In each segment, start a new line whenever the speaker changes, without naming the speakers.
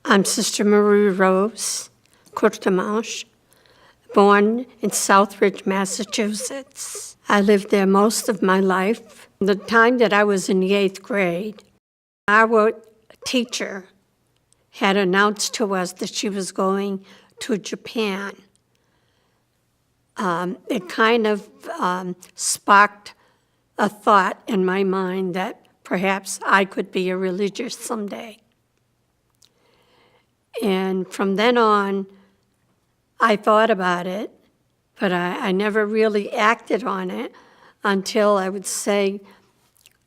I'm Sister Marie Rose Courtemanche, born in Southbridge, Massachusetts. I lived there most of my life. The time that I was in the 8th grade, our teacher had announced to us that she was going to Japan. It kind of sparked a thought in my mind that perhaps I could be a religious someday. And from then on, I thought about it, but I never really acted on it until I would say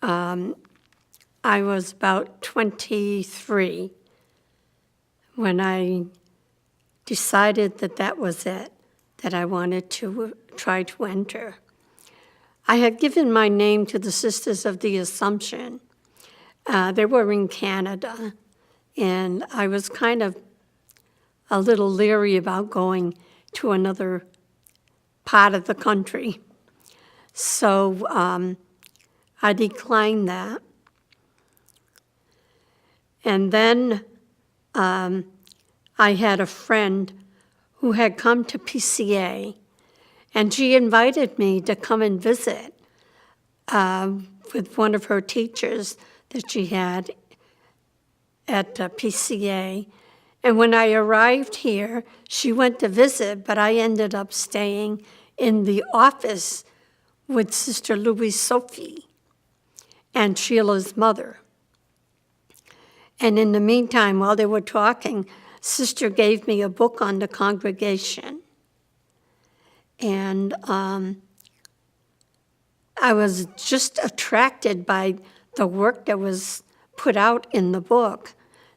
I was about 23 when I decided that that was it, that I wanted to try to enter. I had given my name to the Sisters of the Assumption. They were in Canada, and I was kind of a little leery about going to another part of the country. So I declined that. And then I had a friend who had come to PCA, and she invited me to come and visit with one of her teachers that she had at PCA. And when I arrived here, she went to visit, but I ended up staying in the office with Sister Louise Sophie and Sheila's mother. And in the meantime, while they were talking, Sister gave me a book on the congregation. And I was just attracted by the work that was put out in the book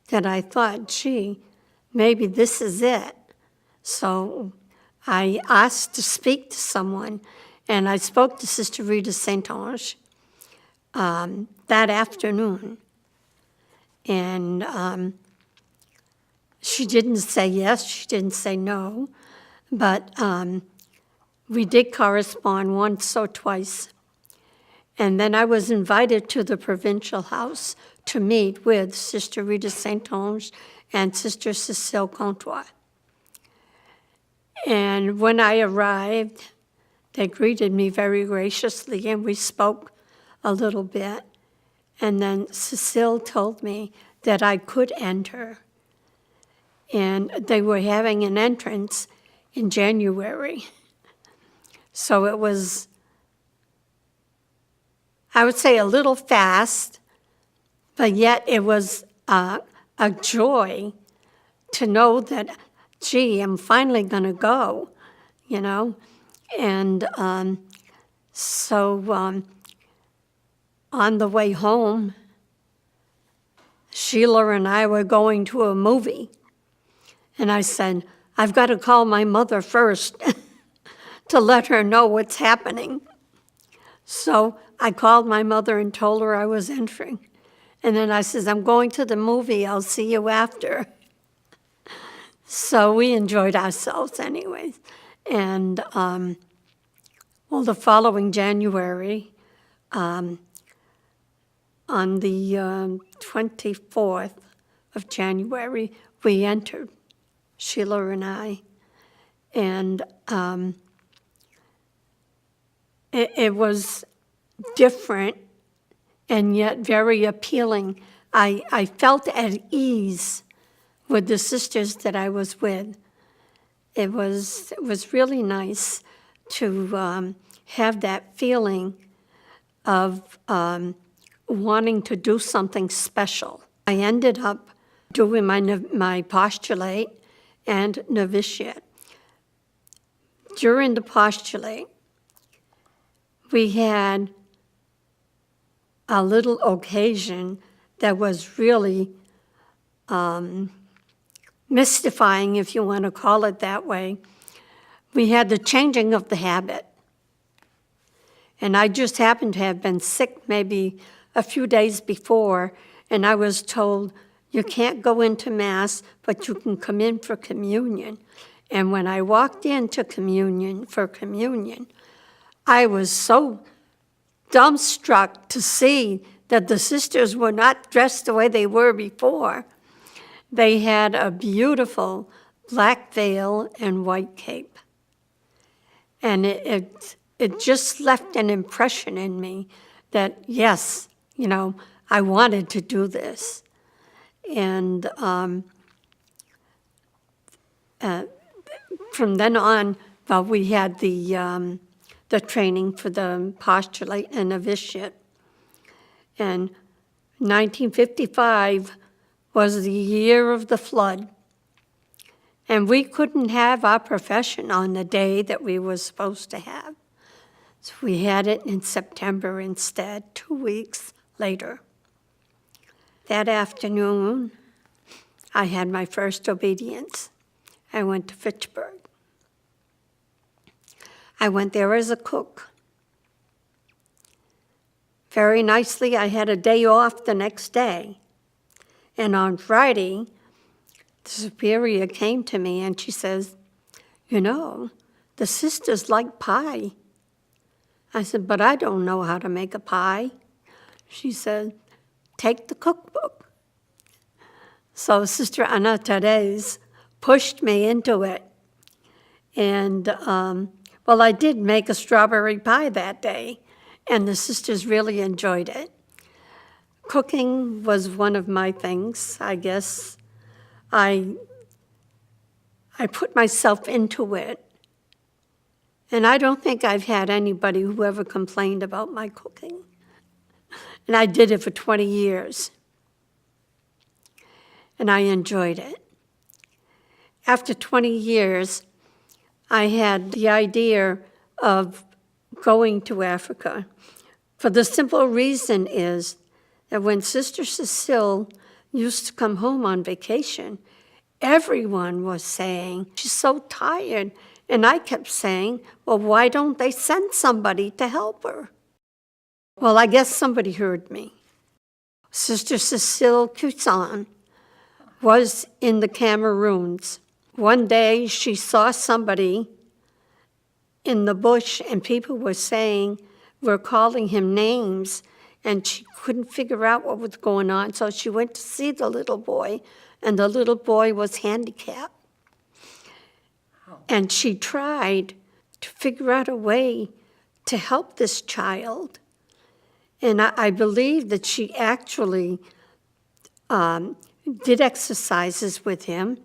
that I thought, gee, maybe this is it. So I asked to speak to someone, and I spoke to Sister Rita St. Ange that afternoon. And she didn't say yes, she didn't say no, but we did correspond once or twice. And then I was invited to the provincial house to meet with Sister Rita St. Ange and Sister Cecile Comtois. And when I arrived, they greeted me very graciously, and we spoke a little bit. And then Cecile told me that I could enter. And they were having an entrance in January. So it was, I would say, a little fast, but yet it was a joy to know that, gee, I'm finally going to go, you know. And so on the way home, Sheila and I were going to a movie. And I said, I've got to call my mother first to let her know what's happening. So I called my mother and told her I was entering. And then I said, I'm going to the movie. I'll see you after. So we enjoyed ourselves anyways. And, well, the following January, on the 24th of January, we entered, Sheila and I. And it was different and yet very appealing. I felt at ease with the sisters that I was with. It was really nice to have that feeling of wanting to do something special. I ended up doing my postulate and novitiate. During the postulate, we had a little occasion that was really mystifying, if you want to call it that way. We had the changing of the habit. And I just happened to have been sick maybe a few days before, and I was told, you can't go into Mass, but you can come in for communion. And when I walked into communion, I was so dumbstruck to see that the sisters were not dressed the way they were before. They had a beautiful black veil and white cape. And it just left an impression in me that, yes, I wanted to do this. And from then on, we had the training for the postulate and novitiate. And 1955 was the year of the flood. And we couldn't have our profession on the day that we were supposed to have. So we had it in September instead, 2 weeks later. That afternoon, I had my first obedience. I went to Fitchburg. I went there as a cook. Very nicely, I had a day off the next day. And on Friday, the superior came to me and she says, the sisters like pie. I said, but I don't know how to make a pie. She said, take the cookbook. So Sister Ana Therese pushed me into it. And, I did make a strawberry pie that day, and the sisters really enjoyed it. Cooking was one of my things, I guess. I put myself into it. And I don't think I've had anybody who ever complained about my cooking. And I did it for 20 years. And I enjoyed it. After 20 years, I had the idea of going to Africa. For the simple reason is that when Sister Cecile used to come home on vacation, everyone was saying, she's so tired. And I kept saying, well, why don't they send somebody to help her? Well, I guess somebody heard me. Sister Cecile Cousin was in the Cameroons. One day she saw somebody in the bush and people were calling him names, and she couldn't figure out what was going on. So she went to see the little boy, and the little boy was handicapped. And she tried to figure out a way to help this child. And I believe that she actually did exercises with him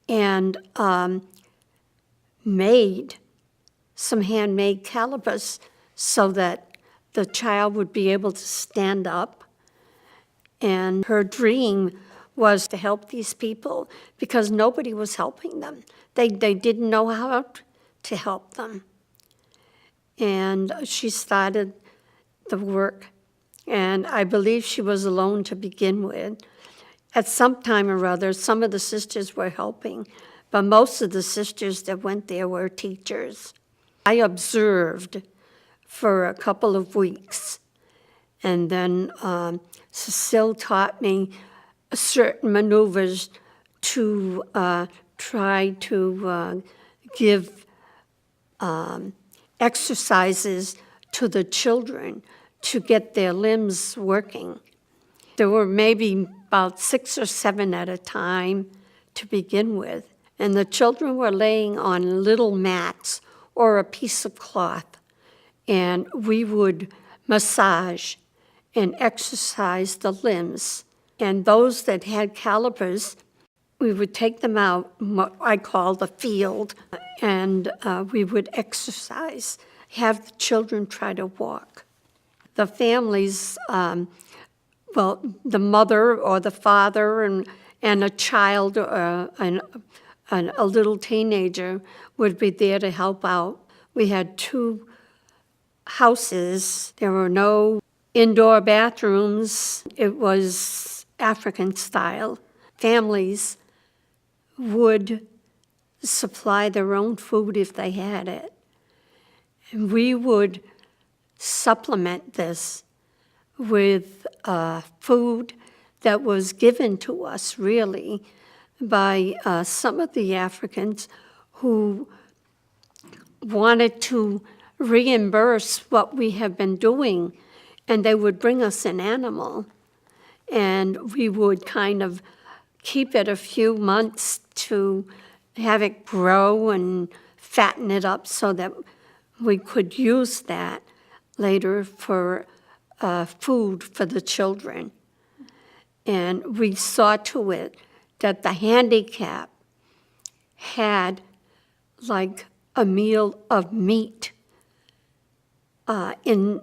and made some handmade calipers so that the child would be able to stand up. And her dream was to help these people because nobody was helping them. They didn't know how to help them. And she started the work, and I believe she was alone to begin with. At some time or other, some of the sisters were helping, but most of the sisters that went there were teachers. I observed for a couple of weeks, and then Cecile taught me certain maneuvers to try to give exercises to the children to get their limbs working. There were maybe about 6 or 7 at a time to begin with, and the children were laying on little mats or a piece of cloth, and we would massage and exercise the limbs. And those that had calipers, we would take them out, what I call the field, and we would exercise, have the children try to walk. The families, the mother or the father and a child and a little teenager would be there to help out. We had 2 houses. There were no indoor bathrooms. It was African style. Families would supply their own food if they had it. And we would supplement this with food that was given to us, really, by some of the Africans who wanted to reimburse what we have been doing, and they would bring us an animal, and we would kind of keep it a few months to have it grow and fatten it up so that we could use that later for food for the children. And we saw to it that the handicap had like a meal of meat in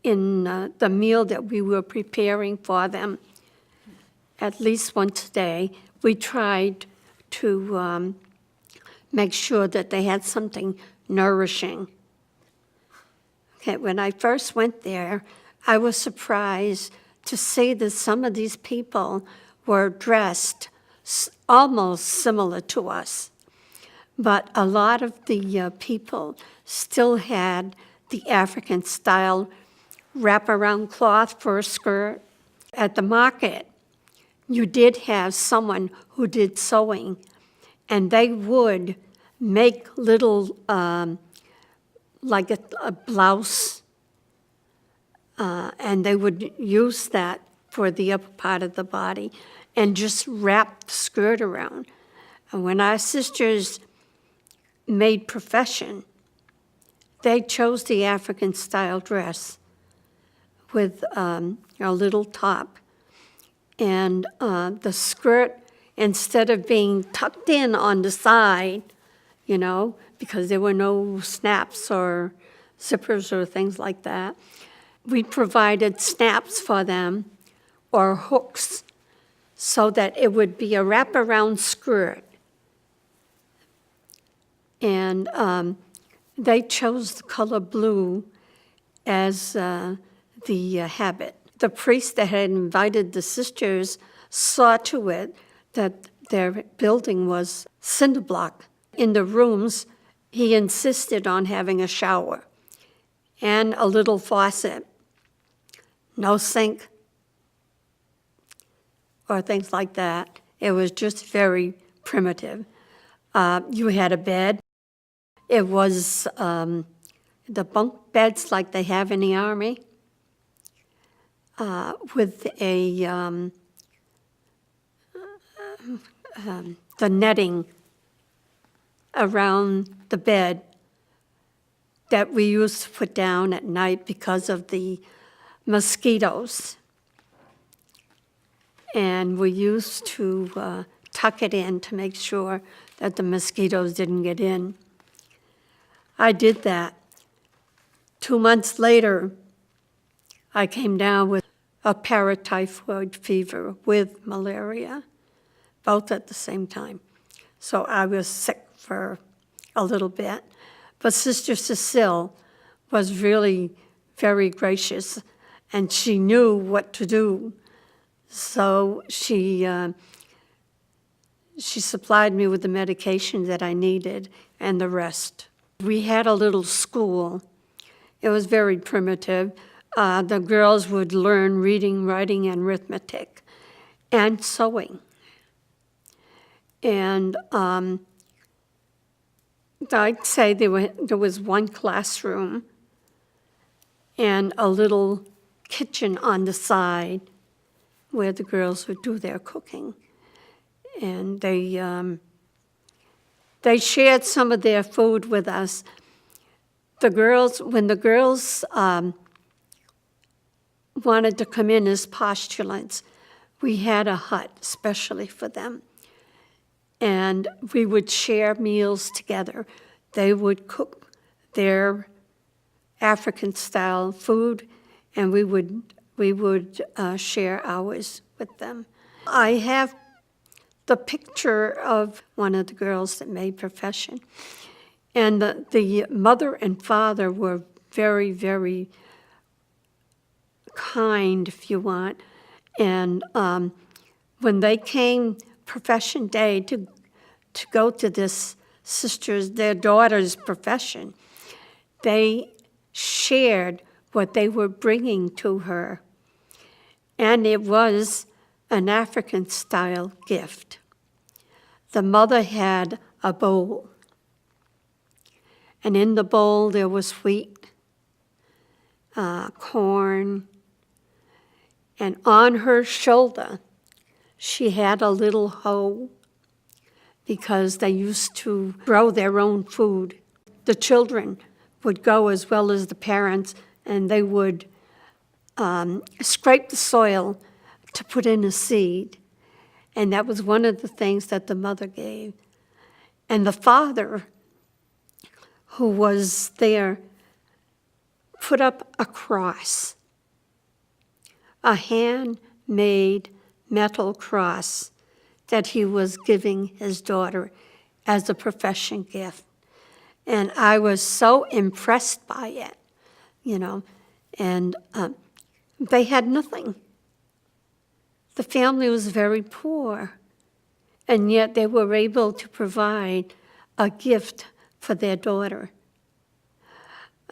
the meal that we were preparing for them at least once a day. We tried to make sure that they had something nourishing. Okay, when I first went there, I was surprised to see that some of these people were dressed almost similar to us. But a lot of the people still had the African-style wraparound cloth for a skirt. At the market, you did have someone who did sewing, and they would make little, like a blouse, and they would use that for the upper part of the body and just wrap the skirt around. And when our sisters made profession, they chose the African-style dress with a little top. And the skirt, instead of being tucked in on the side, you know, because there were no snaps or zippers or things like that, we provided snaps for them or hooks so that it would be a wraparound skirt. And they chose the color blue as the habit. The priest that had invited the sisters saw to it that their building was cinder block. In the rooms, he insisted on having a shower and a little faucet, no sink or things like that. It was just very primitive. You had a bed. It was the bunk beds like they have in the Army, with the netting around the bed that we used to put down at night because of the mosquitoes. And we used to tuck it in to make sure that the mosquitoes didn't get in. I did that. 2 months later, I came down with a paratyphoid fever with malaria, both at the same time. So I was sick for a little bit. But Sister Cecile was really very gracious, and she knew what to do. So she supplied me with the medication that I needed and the rest. We had a little school. It was very primitive. The girls would learn reading, writing, and arithmetic, and sewing. And I'd say there was one classroom and a little kitchen on the side where the girls would do their cooking. And they shared some of their food with us. When the girls wanted to come in as postulants, we had a hut especially for them. And we would share meals together. They would cook their African-style food, and we would share ours with them. I have the picture of one of the girls that made profession. And the mother and father were very, very kind, if you want. And when they came profession day to go to their daughter's profession, they shared what they were bringing to her. And it was an African-style gift. The mother had a bowl. And in the bowl there was wheat, corn, and on her shoulder she had a little hoe because they used to grow their own food. The children would go as well as the parents, and they would scrape the soil to put in a seed. And that was one of the things that the mother gave. And the father, who was there, put up a cross, a handmade metal cross that he was giving his daughter as a profession gift. And I was so impressed by it, and they had nothing. The family was very poor, and yet they were able to provide a gift for their daughter.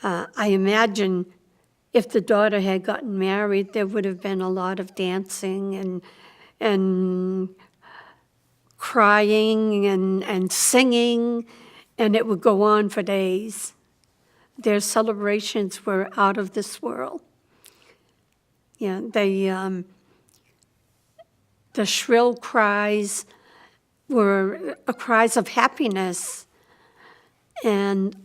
I imagine if the daughter had gotten married, there would have been a lot of dancing and crying and singing, and it would go on for days. Their celebrations were out of this world. Yeah, the shrill cries were cries of happiness, and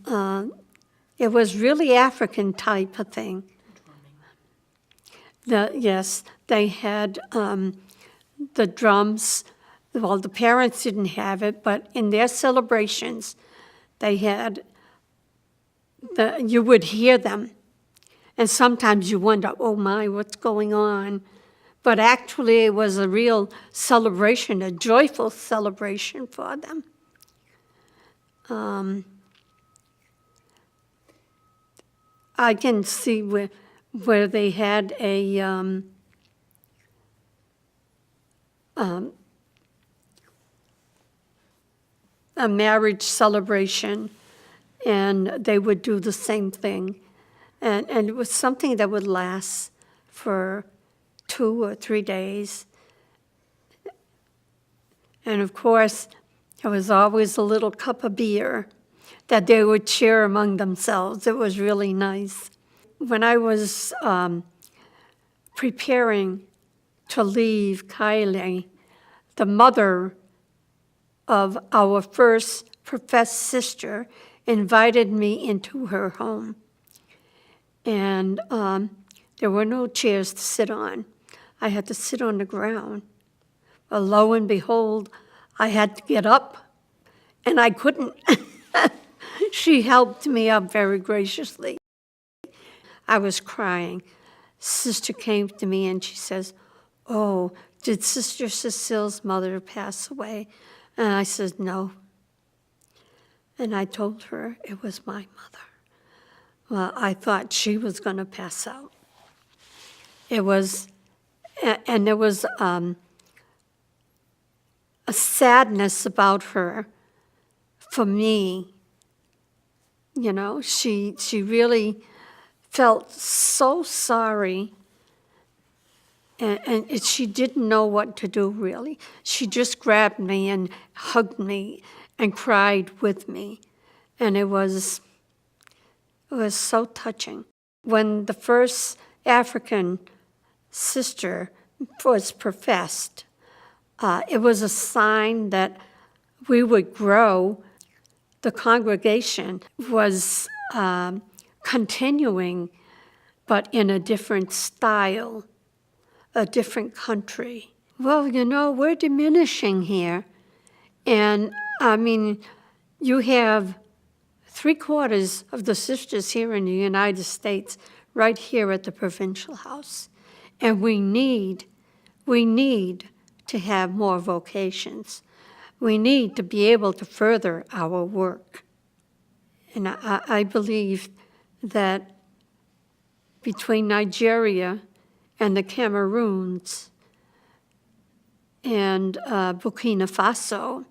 it was really African type of thing. Yes, they had the drums. Well, the parents didn't have it, but in their celebrations, they had you would hear them. And sometimes you wonder, oh my, what's going on? But actually it was a real celebration, a joyful celebration for them. I can see where they had a marriage celebration, and they would do the same thing. And it was something that would last for 2 or 3 days. And of course, there was always a little cup of beer that they would share among themselves. It was really nice. When I was preparing to leave Kylie, the mother of our first professed sister invited me into her home. And there were no chairs to sit on. I had to sit on the ground. Well, lo and behold, I had to get up, and I couldn't. She helped me up very graciously. I was crying. Sister came to me and she says, oh, did Sister Cecile's mother pass away? And I said, no. And I told her it was my mother. Well, I thought she was going to pass out. It was, and there was a sadness about her for me. She really felt so sorry, and she didn't know what to do, really. She just grabbed me and hugged me and cried with me, and it was so touching. When the first African sister was professed, it was a sign that we would grow. The congregation was continuing, but in a different style, a different country. Well, we're diminishing here. And I mean, you have 3/4 of the sisters here in the United States right here at the Provincial House. And we need to have more vocations. We need to be able to further our work. And I believe that between Nigeria and the Cameroons and Burkina Faso,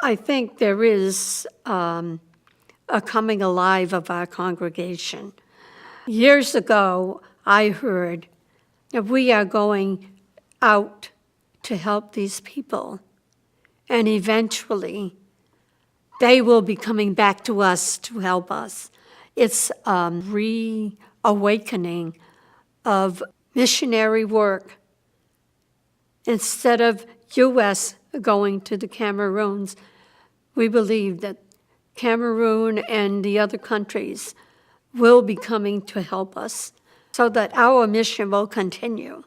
I think there is a coming alive of our congregation. Years ago, I heard that we are going out to help these people, and eventually they will be coming back to us to help us. It's a reawakening of missionary work instead of U.S. going to the Cameroons, we believe that Cameroon and the other countries will be coming to help us so that our mission will continue.